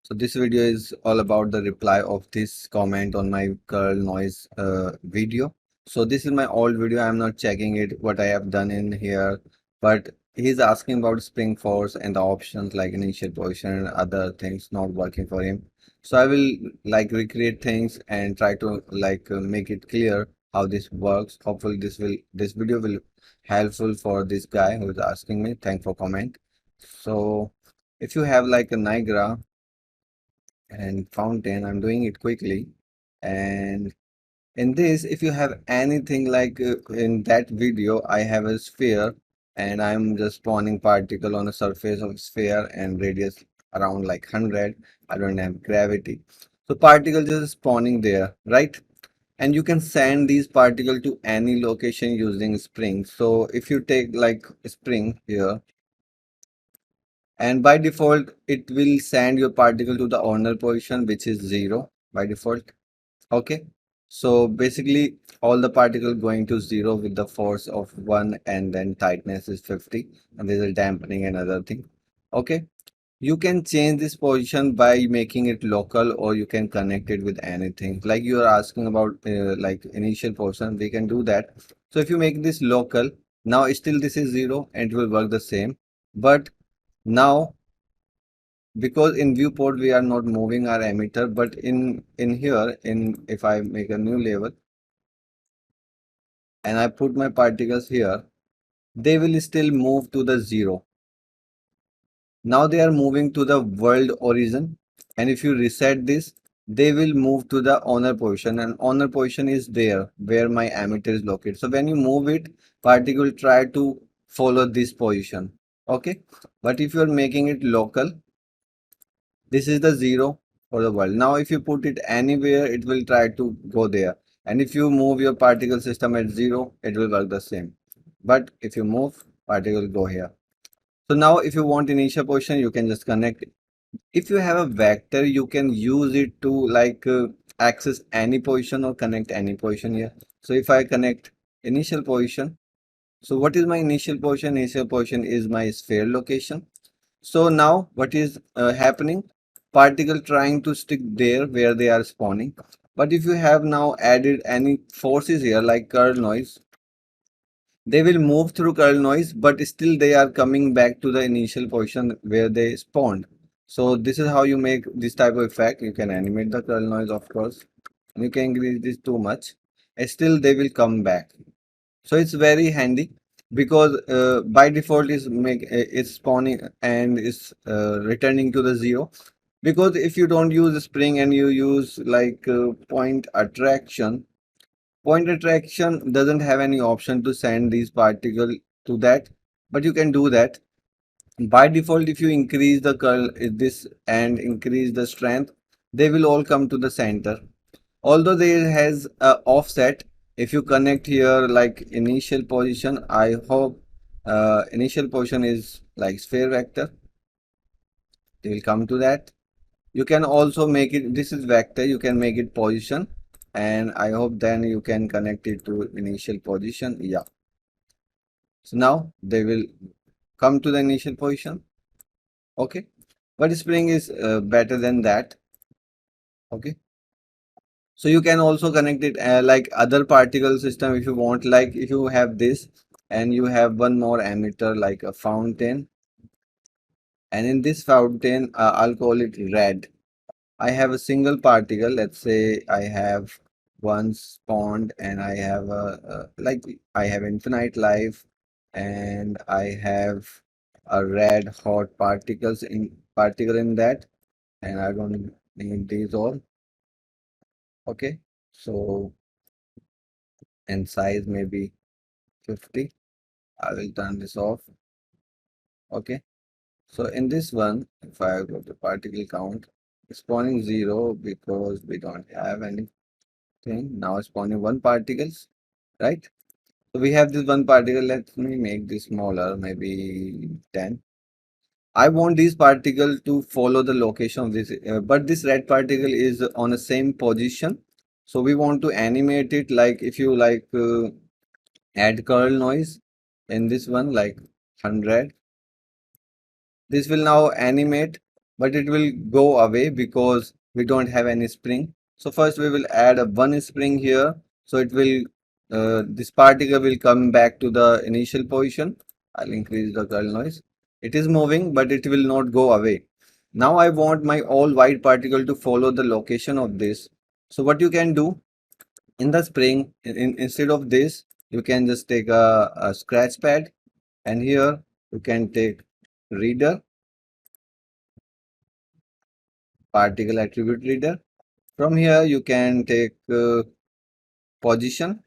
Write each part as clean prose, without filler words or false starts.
So this video is all about the reply of this comment on my curl noise video. So this is my old video. I'm not checking it what I have done in here, but he's asking about spring force and the options like initial position and other things not working for him. So I will like recreate things and try to make it clear how this works. Hopefully this video will helpful for this guy who is asking me. Thanks for comment. So if you have like a Niagara and fountain, I'm doing it quickly. And in this, if you have anything in that video, I have a sphere and I'm just spawning particle on the surface of sphere and radius around like 100. I don't have gravity, so particle just spawning there, right? And you can send these particle to any location using spring. So if you take like spring here, and by default it will send your particle to the owner position, which is 0 by default. Okay, so basically all the particle going to 0 with the force of 1, and then tightness is 50, and there's a dampening and other thing. Okay, you can change this position by making it local, or you can connect it with anything. Like you are asking about like initial position, we can do that. So if you make this local, now still this is 0 and it will work the same. But now, because in viewport we are not moving our emitter, but in here, in if I make a new level and I put my particles here, they will still move to the 0. Now they are moving to the world origin, and if you reset this, they will move to the owner position, and owner position is there where my emitter is located. So when you move it, particle try to follow this position. Okay, but if you are making it local, this is the 0 for the world. Now if you put it anywhere, it will try to go there, and if you move your particle system at 0, it will work the same. But if you move, particle go here. So now if you want initial position, you can just connect it. If you have a vector, you can use it to access any position or connect any position here. So if I connect initial position, so what is my initial position? Initial position is my sphere location. So now what is happening? Particle trying to stick there where they are spawning. But if you have now added any forces here like curl noise, they will move through curl noise, but still they are coming back to the initial position where they spawned. So this is how you make this type of effect. You can animate the curl noise, of course. You can increase this too much. And still they will come back. So it's very handy because by default it's spawning and is returning to the 0. Because if you don't use spring and you use point attraction doesn't have any option to send these particles to that, but you can do that. By default, if you increase the curl this and increase the strength, they will all come to the center. Although there has a offset, if you connect here like initial position, I hope initial position is like sphere vector, they will come to that. You can also make it, this is vector, you can make it position, and I hope then you can connect it to initial position. Yeah, so now they will come to the initial position. Okay, but spring is better than that. Okay, so you can also connect it like other particle system if you want. Like if you have this and you have one more emitter like a fountain, and in this fountain I'll call it red. I have a single particle. Let's say I have one spawned and I have I have infinite life, and I have a red hot particle in that, and I don't need these all. Okay, so and size maybe 50. I will turn this off. Okay, so in this one, if I go to particle count, spawning 0 because we don't have anything. Now spawning one particles, right? So we have this one particle. Let me make this smaller, maybe 10. I want this particle to follow the location of this, but this red particle is on the same position. So we want to animate it like if you add curl noise in this one like 100. This will now animate but it will go away because we don't have any spring. So first we will add a one spring here. So it will, this particle will come back to the initial position. I'll increase the curl noise. It is moving, but it will not go away. Now I want my all white particle to follow the location of this. So what you can do in the spring, instead of this, you can just take a scratch pad, and here you can take reader, particle attribute reader. From here you can take position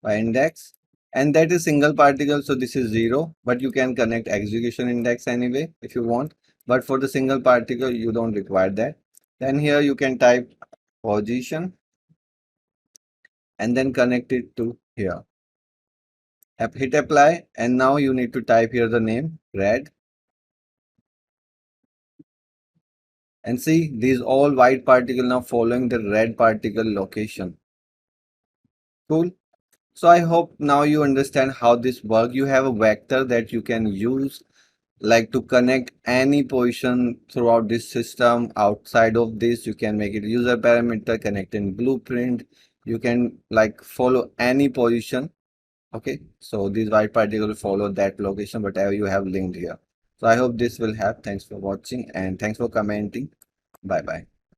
by index, and that is single particle, so this is 0, but you can connect execution index anyway if you want, but for the single particle you don't require that. Then here you can type position and then connect it to here. Hit apply, and now you need to type here the name red, and see these all white particle now following the red particle location. Cool. So I hope now you understand how this works. You have a vector that you can use like to connect any position throughout this system. Outside of this, you can make it user parameter, connect in blueprint. You can like follow any position. Okay, so these white particle will follow that location, whatever you have linked here. So I hope this will help. Thanks for watching and thanks for commenting. Bye bye.